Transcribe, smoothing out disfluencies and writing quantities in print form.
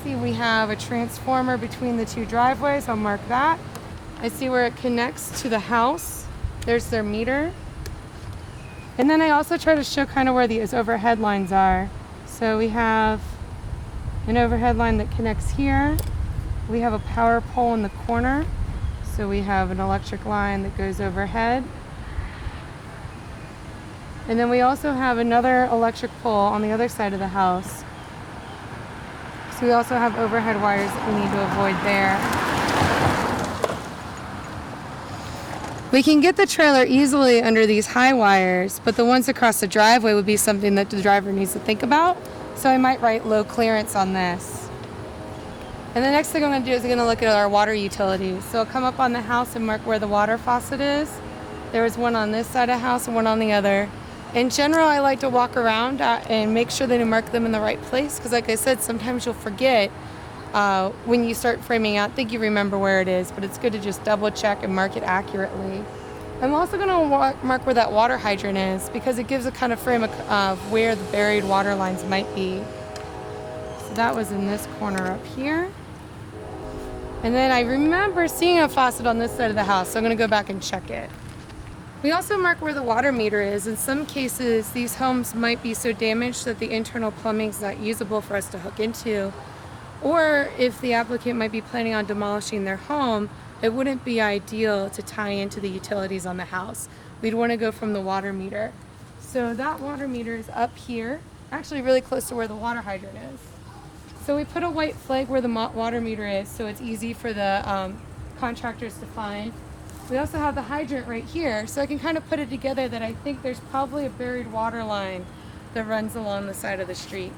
see we have a transformer between the two driveways. I'll mark that. I see where it connects to the house. There's their meter. And then I also try to show kind of where these overhead lines are. So we have an overhead line that connects here. We have a power pole in the corner. So we have an electric line that goes overhead. And then we also have another electric pole on the other side of the house. So we also have overhead wires that we need to avoid there. We can get the trailer easily under these high wires, but the ones across the driveway would be something that the driver needs to think about. So I might write low clearance on this. And the next thing I'm going to do is I'm going to look at our water utilities. So I'll come up on the house and mark where the water faucet is. There was one on this side of the house and one on the other. In general, I like to walk around and make sure that you mark them in the right place, because like I said, sometimes you'll forget when you start framing out, think you remember where it is, but it's good to just double check and mark it accurately. I'm also going to mark where that water hydrant is, because it gives a kind of frame of where the buried water lines might be. So that was in this corner up here. And then I remember seeing a faucet on this side of the house, so I'm going to go back and check it. We also mark where the water meter is. In some cases, these homes might be so damaged that the internal plumbing is not usable for us to hook into. Or if the applicant might be planning on demolishing their home, it wouldn't be ideal to tie into the utilities on the house. We'd want to go from the water meter. So that water meter is up here, actually really close to where the water hydrant is. So we put a white flag where the water meter is, so it's easy for the contractors to find. We also have the hydrant right here, so I can kind of put it together that I think there's probably a buried water line that runs along the side of the street.